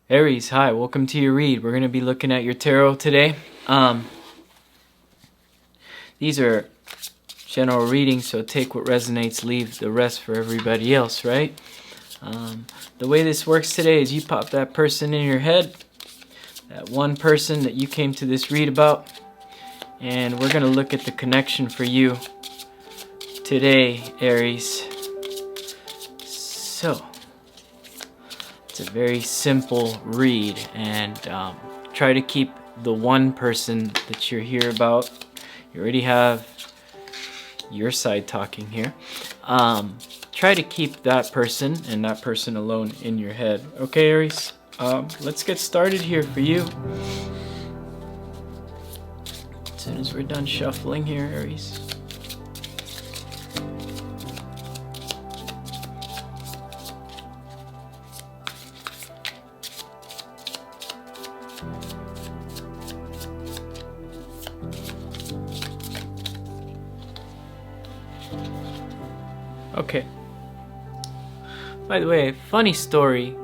Aries, hi, welcome to your read. We're going to be looking at your tarot today. These are general readings, so take what resonates, leave the rest for everybody else, right? The way this works today is you pop that person in your head, that one person that you came to this read about, and we're going to look at the connection for you today, Aries. So, it's a very simple read, and try to keep the one person that you're here about. You already have your side talking here. Try to keep that person and that person alone in your head. Okay, Aries? Let's get started here for you. As soon as we're done shuffling here, Aries. Okay. By the way, funny story.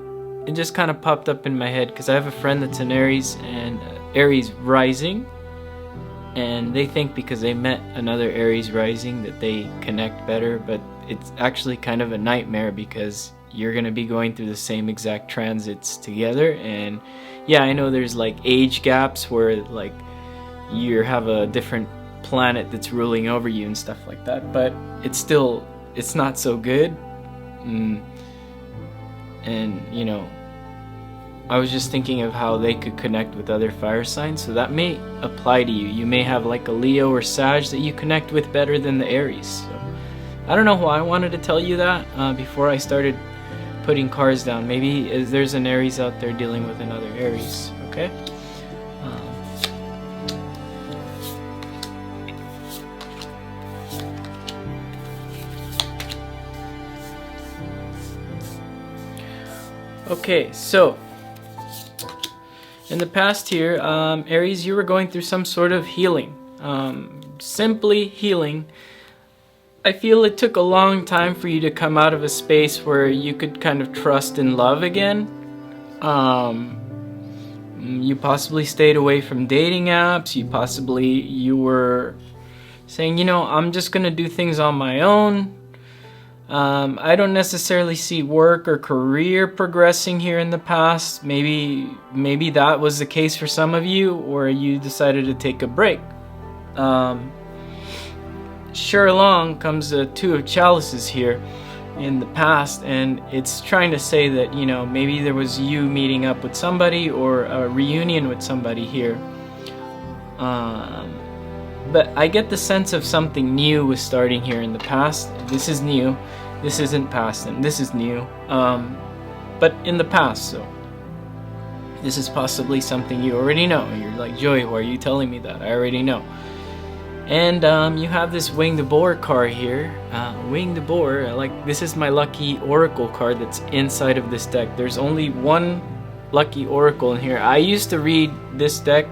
It just kind of popped up in my head because I have a friend that's an Aries and Aries rising, and they think because they met another Aries rising that they connect better, but it's actually kind of a nightmare because you're going to be going through the same exact transits together. And yeah, I know there's like age gaps where like you have a different planet that's ruling over you and stuff like that, but it's not so good. And you know, I was just thinking of how they could connect with other fire signs, so that may apply to you. You may have like a Leo or Sag that you connect with better than the Aries. So I don't know why I wanted to tell you that before I started putting cards down. Maybe there's an Aries out there dealing with another Aries. Okay. Okay, so in the past here, Aries, you were going through some sort of healing, simply healing. I feel it took a long time for you to come out of a space where you could kind of trust and love again. You possibly stayed away from dating apps. You were saying, you know, I'm just gonna do things on my own. I don't necessarily see work or career progressing here in the past. Maybe that was the case for some of you, or you decided to take a break. Sure, along comes the Two of Chalices here in the past, and it's trying to say that, you know, maybe there was you meeting up with somebody or a reunion with somebody here. But I get the sense of something new was starting here in the past. This is new. This isn't past, and this is new. But in the past, so this is possibly something you already know. You're like, Joey, why are you telling me that? I already know. And you have this Winged Boar card here. Winged Boar, this is my lucky oracle card that's inside of this deck. There's only one lucky oracle in here. I used to read this deck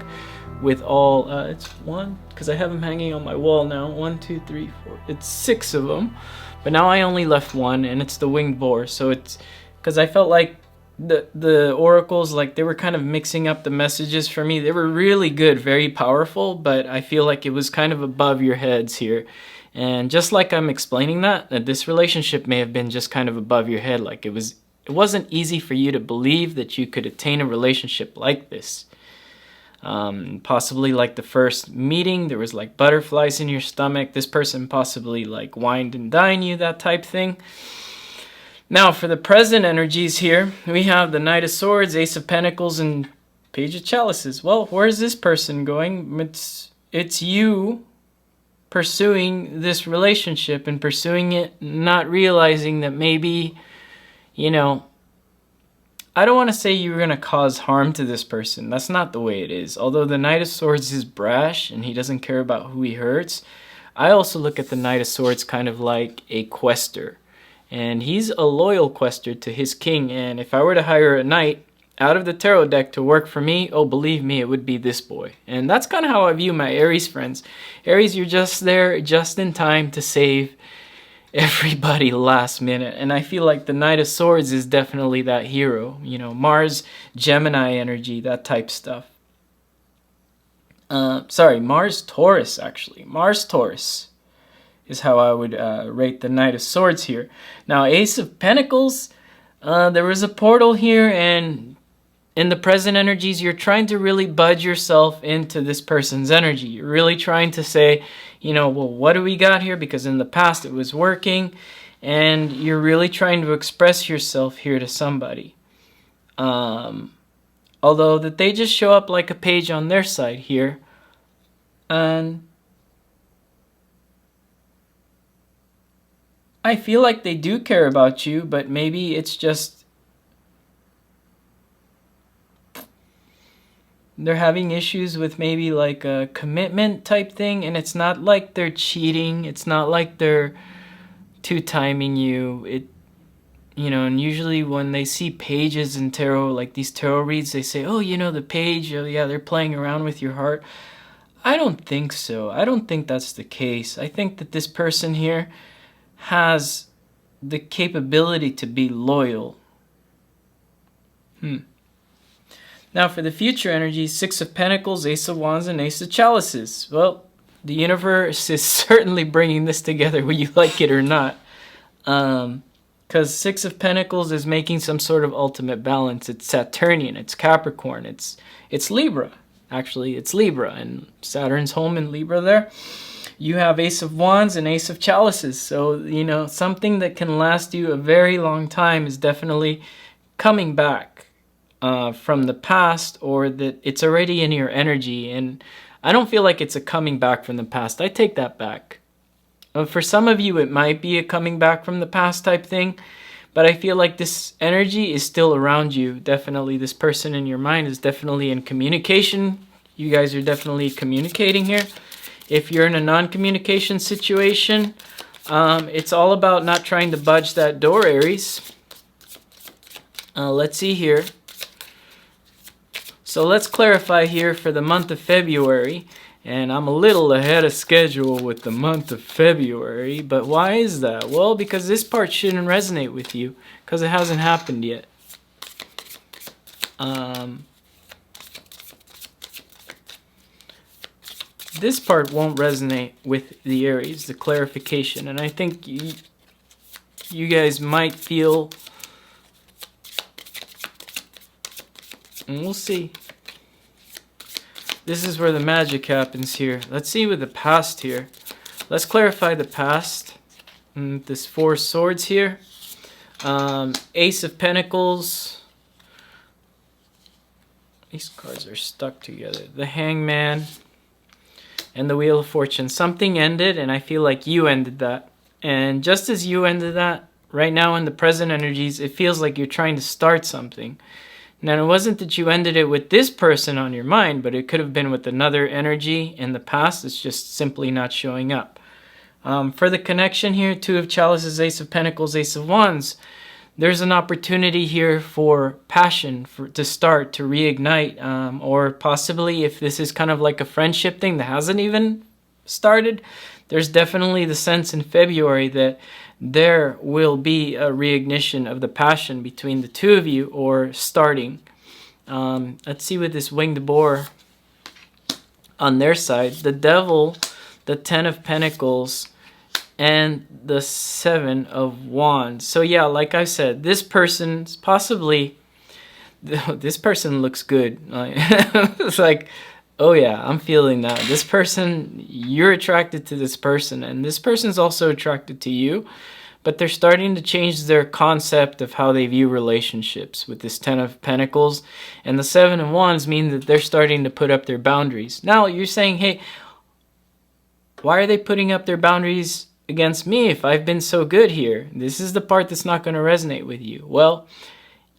with all, it's one, because I have them hanging on my wall now. 1, 2, 3, 4. It's 6 of them. But now I only left one, and it's the Winged Boar. So it's because I felt like the oracles, like they were kind of mixing up the messages for me. They were really good, very powerful, but I feel like it was kind of above your heads here. And just like I'm explaining that this relationship may have been just kind of above your head. Like it wasn't easy for you to believe that you could attain a relationship like this. Possibly like the first meeting, there was like butterflies in your stomach. This person possibly like wined and dined you, that type thing. Now for the present energies here, we have the Knight of Swords, Ace of Pentacles, and Page of Chalices. Well, where's this person going? It's you pursuing this relationship and pursuing it, not realizing that maybe, you know, I don't want to say you're going to cause harm to this person. That's not the way it is. Although the Knight of Swords is brash and he doesn't care about who he hurts, I also look at the Knight of Swords kind of like a quester. And he's a loyal quester to his king. And if I were to hire a knight out of the tarot deck to work for me, oh, believe me, it would be this boy. And that's kind of how I view my Aries friends. Aries, you're just there just in time to save everybody last minute. And I feel like the Knight of Swords is definitely that hero. You know, Mars, Gemini energy, that type stuff. Sorry, Mars, Taurus, actually. Mars, Taurus is how I would rate the Knight of Swords here. Now, Ace of Pentacles, there was a portal here, and in the present energies, you're trying to really budge yourself into this person's energy. You're really trying to say, you know, well, what do we got here? Because in the past it was working, and you're really trying to express yourself here to somebody. Although that they just show up like a page on their side here. And I feel like they do care about you, but maybe it's just they're having issues with maybe like a commitment type thing. And it's not like they're cheating. It's not like they're two-timing you. You know, and usually when they see pages in tarot, like these tarot reads, they say, oh, you know, the page, oh yeah, they're playing around with your heart. I don't think so. I don't think that's the case. I think that this person here has the capability to be loyal. Now for the future energy, Six of Pentacles, Ace of Wands, and Ace of Chalices. Well, the universe is certainly bringing this together whether you like it or not. Because Six of Pentacles is making some sort of ultimate balance. It's Saturnian, it's Capricorn, it's Libra. Actually, it's Libra, and Saturn's home in Libra there. You have Ace of Wands and Ace of Chalices. So, you know, something that can last you a very long time is definitely coming back from the past, or that it's already in your energy. And I don't feel like it's a coming back from the past. I take that back. For some of you, it might be a coming back from the past type thing, but I feel like this energy is still around you. Definitely, this person in your mind is definitely in communication. You guys are definitely communicating here. If you're in a non-communication situation, it's all about not trying to budge that door, Aries. Let's see here. So let's clarify here for the month of February. And I'm a little ahead of schedule with the month of February. But why is that? Well, because this part shouldn't resonate with you, because it hasn't happened yet. This part won't resonate with the Aries, the clarification. And I think you guys might feel... And we'll see. This is where the magic happens here. Let's see with the past here. Let's clarify the past. This Four of Swords here. Ace of Pentacles. These cards are stuck together. The Hangman. And the Wheel of Fortune. Something ended, and I feel like you ended that. And just as you ended that, right now in the present energies, it feels like you're trying to start something. Now, it wasn't that you ended it with this person on your mind, but it could have been with another energy in the past. It's just simply not showing up. For the connection here, Two of Chalices, Ace of Pentacles, Ace of Wands, there's an opportunity here for passion to start, to reignite, or possibly if this is kind of like a friendship thing that hasn't even started, there's definitely the sense in February that there will be a reignition of the passion between the two of you, or starting. Let's see with this Winged Boar on their side. The Devil, the Ten of Pentacles, and the Seven of Wands. So yeah, like I said, this person's possibly... This person looks good. It's like, oh yeah, I'm feeling that. This person, you're attracted to this person, and this person's also attracted to you, but they're starting to change their concept of how they view relationships with this Ten of Pentacles. And the Seven of Wands mean that they're starting to put up their boundaries. Now, you're saying, hey, why are they putting up their boundaries against me if I've been so good here? This is the part that's not going to resonate with you. Well,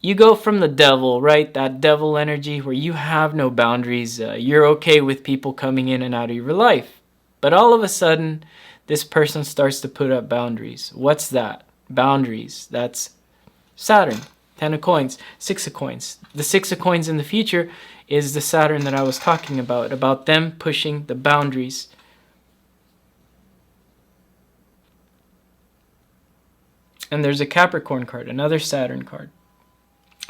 you go from the devil, right? That devil energy where you have no boundaries. You're okay with people coming in and out of your life. But all of a sudden, this person starts to put up boundaries. What's that? Boundaries. That's Saturn. Ten of Coins. Six of Coins. The Six of Coins in the future is the Saturn that I was talking about them pushing the boundaries. And there's a Capricorn card, another Saturn card.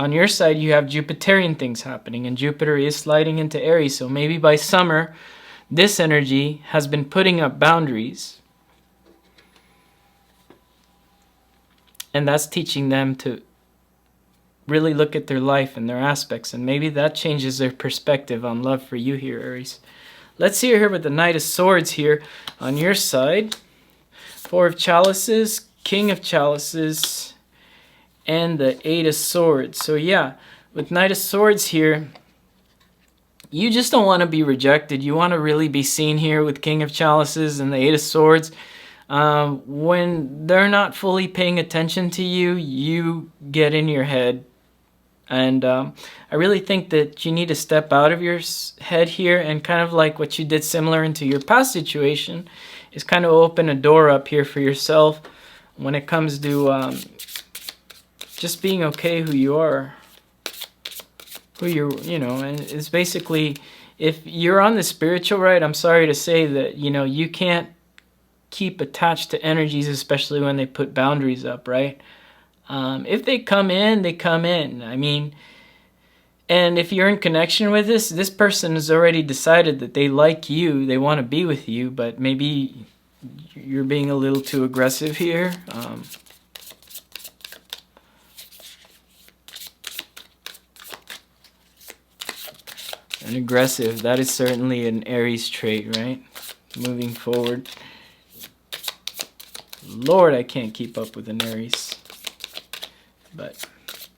On your side, you have Jupiterian things happening, and Jupiter is sliding into Aries. So maybe by summer, this energy has been putting up boundaries. And that's teaching them to really look at their life and their aspects. And maybe that changes their perspective on love for you here, Aries. Let's see here with the Knight of Swords here on your side. Four of Chalices, King of Chalices, and the Eight of Swords. So yeah, with Knight of Swords here, you just don't want to be rejected. You want to really be seen here with King of Chalices and the Eight of Swords. When they're not fully paying attention to you, you get in your head. And I really think that you need to step out of your head here and kind of like what you did similar into your past situation is kind of open a door up here for yourself when it comes to just being okay who you are. Who you're, you know, and it's basically, if you're on the spiritual ride, I'm sorry to say that, you know, you can't keep attached to energies, especially when they put boundaries up, right? If they come in, they come in. I mean, and if you're in connection with this person has already decided that they like you, they want to be with you, but maybe you're being a little too aggressive here. And aggressive, that is certainly an Aries trait, right? Moving forward. Lord, I can't keep up with an Aries. But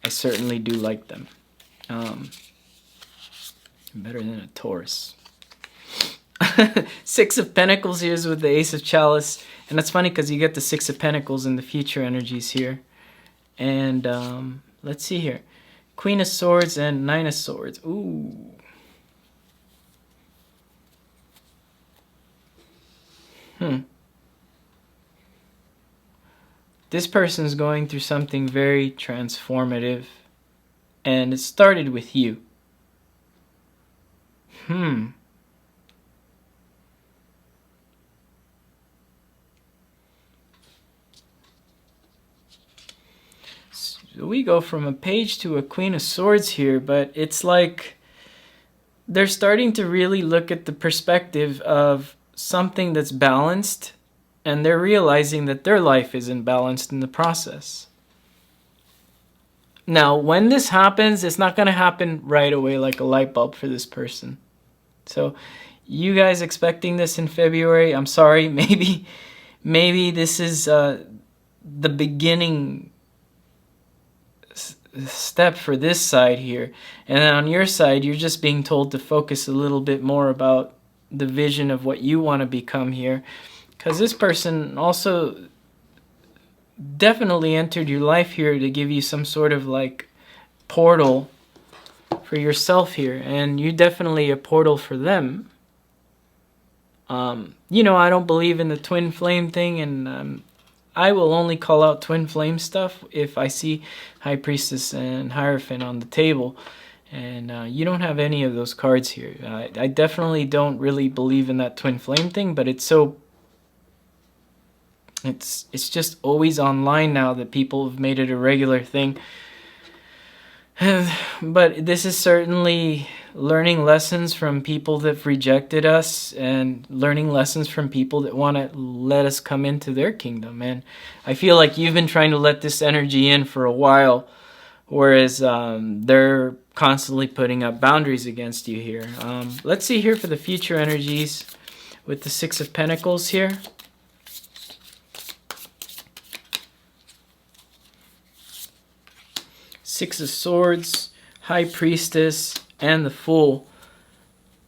I certainly do like them. Better than a Taurus. Six of Pentacles here is with the Ace of Chalice. And that's funny because you get the Six of Pentacles in the future energies here. And let's see here. Queen of Swords and Nine of Swords. Ooh. This person's going through something very transformative, and it started with you. So we go from a Page to a Queen of Swords here, but it's like they're starting to really look at the perspective of something that's balanced, and they're realizing that their life isn't balanced in the process. Now, when this happens, it's not going to happen right away like a light bulb for this person. So, you guys expecting this in February, I'm sorry, maybe this is the beginning step for this side here. And then on your side, you're just being told to focus a little bit more about the vision of what you want to become here. Because this person also definitely entered your life here to give you some sort of like portal for yourself here. And you're definitely a portal for them. You know, I don't believe in the twin flame thing, and I will only call out twin flame stuff if I see High Priestess and Hierophant on the table. And you don't have any of those cards here. I definitely don't really believe in that twin flame thing, but it's so... It's just always online now that people have made it a regular thing. But this is certainly learning lessons from people that have rejected us, and learning lessons from people that want to let us come into their kingdom. And I feel like you've been trying to let this energy in for a while, whereas they're constantly putting up boundaries against you here. Let's see here for the future energies with the Six of Pentacles here. Six of Swords, High Priestess, and the Fool.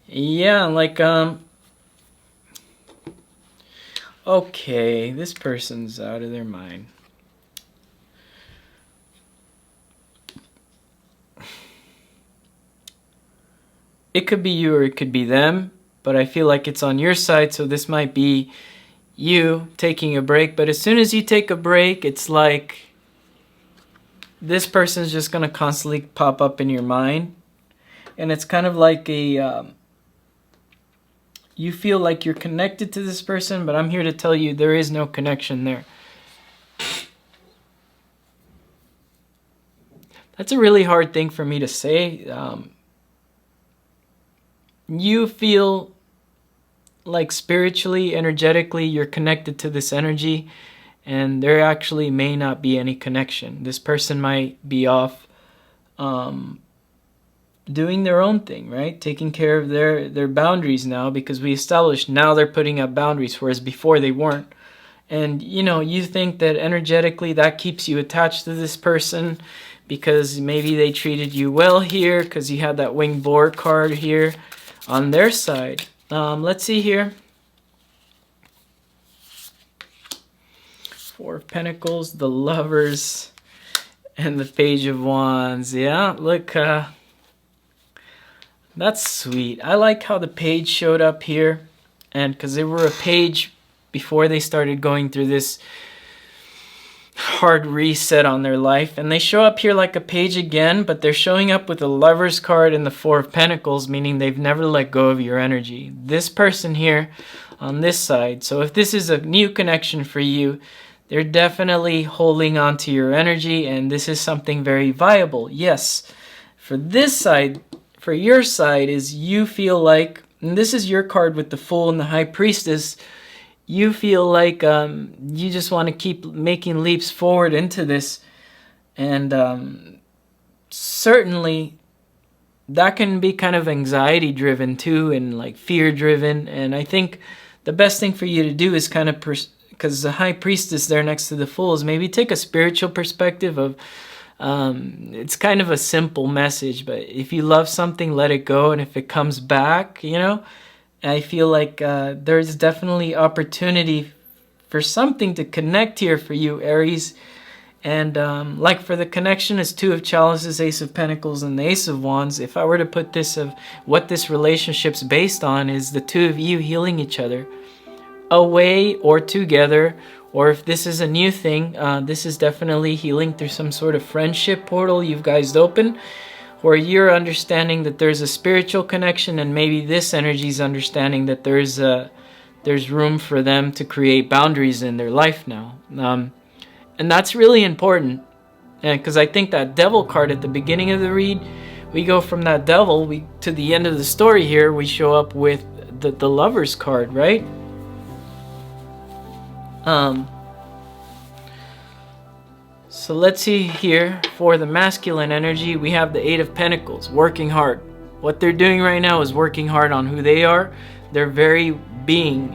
Yeah, like, okay, this person's out of their mind. It could be you or it could be them, but I feel like it's on your side, so this might be you taking a break. But as soon as you take a break, it's like this person's just going to constantly pop up in your mind. And it's kind of like a... you feel like you're connected to this person, but I'm here to tell you there is no connection there. That's a really hard thing for me to say. You feel like spiritually, energetically, you're connected to this energy, and there actually may not be any connection. This person might be off doing their own thing, right? Taking care of their boundaries now, because we established now they're putting up boundaries, whereas before they weren't. And, you know, you think that energetically that keeps you attached to this person because maybe they treated you well here, because you had that winged boar card here on their side. Let's see here. Four of Pentacles, the Lovers, and the Page of Wands. Yeah, look, that's sweet. I like how the page showed up here, and because they were a page before they started going through this hard reset on their life, and they show up here like a page again, but they're showing up with the Lover's card and the Four of Pentacles, meaning they've never let go of your energy. This person here on this side, so if this is a new connection for you, they're definitely holding on to your energy, and this is something very viable. Yes, for this side, for your side, is you feel like, and this is your card with the Fool and the High Priestess, you feel like you just want to keep making leaps forward into this. And certainly that can be kind of anxiety driven too, and like fear driven. And I think the best thing for you to do is kind of, because the High Priestess there next to the Fool, is maybe take a spiritual perspective of, it's kind of a simple message, but if you love something, let it go. And if it comes back, you know, I feel like there's definitely opportunity for something to connect here for you, Aries. And like for the connection is Two of Chalices, Ace of Pentacles, and the Ace of Wands. If I were to put this of what this relationship's based on is the two of you healing each other, away or together. Or if this is a new thing, this is definitely healing through some sort of friendship portal you've guys open, where you're understanding that there's a spiritual connection, and maybe this energy is understanding that there's room for them to create boundaries in their life now. And that's really important, because I think that Devil card at the beginning of the read, we go from that Devil to the end of the story here, we show up with the Lover's card, right? So let's see here, for the masculine energy, we have the Eight of Pentacles, working hard. What they're doing right now is working hard on who they are. They're very being,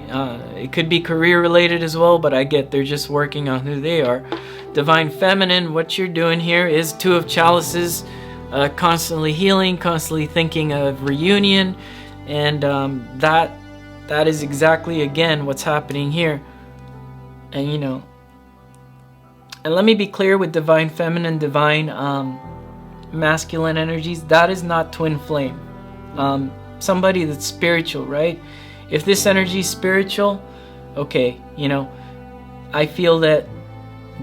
it could be career related as well, but I get they're just working on who they are. Divine Feminine, what you're doing here is Two of Chalices, constantly healing, constantly thinking of reunion, and that is exactly, again, what's happening here. And you know, and let me be clear with Divine Feminine, Divine Masculine energies, that is not twin flame. Somebody that's spiritual, right? If this energy is spiritual, okay, you know, I feel that,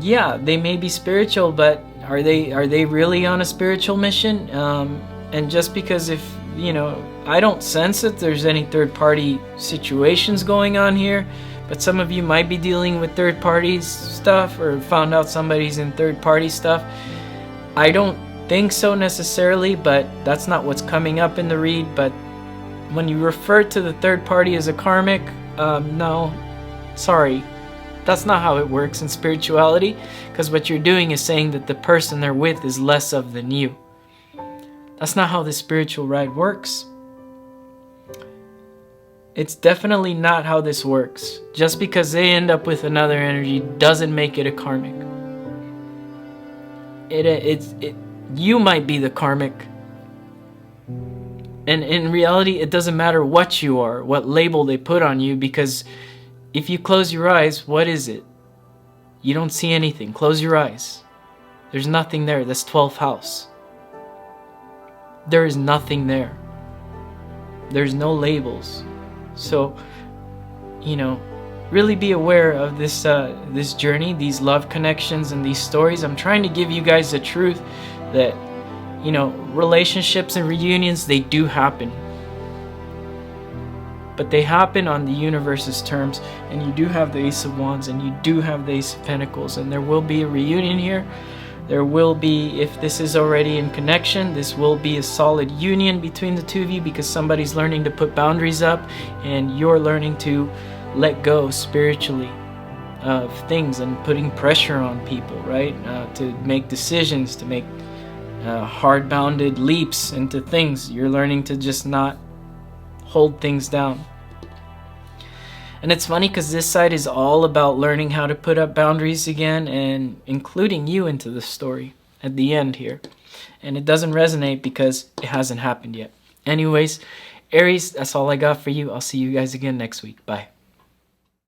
yeah, they may be spiritual, but are they really on a spiritual mission? And just because, if, you know, I don't sense that there's any third party situations going on here, but some of you might be dealing with third party stuff, or found out somebody's in third party stuff. I don't think so necessarily, but that's not what's coming up in the read. But when you refer to the third party as a karmic, no, sorry, that's not how it works in spirituality, because what you're doing is saying that the person they're with is less of than you. That's not how the spiritual ride works. It's definitely not how this works. Just because they end up with another energy doesn't make it a karmic. You might be the karmic. And in reality, it doesn't matter what you are, what label they put on you, because if you close your eyes, what is it? You don't see anything. Close your eyes. There's nothing there. That's 12th house. There is nothing there. There's no labels. So, you know, really be aware of this this journey, these love connections, and these stories. I'm trying to give you guys the truth that, you know, relationships and reunions, they do happen. But they happen on the universe's terms, and you do have the Ace of Wands, and you do have the Ace of Pentacles, and there will be a reunion here. There will be, if this is already in connection, this will be a solid union between the two of you, because somebody's learning to put boundaries up and you're learning to let go spiritually of things and putting pressure on people, right? To make decisions, to make hard-bounded leaps into things. You're learning to just not hold things down. And it's funny because this side is all about learning how to put up boundaries again, and including you into the story at the end here. And it doesn't resonate because it hasn't happened yet. Anyways, Aries, that's all I got for you. I'll see you guys again next week. Bye.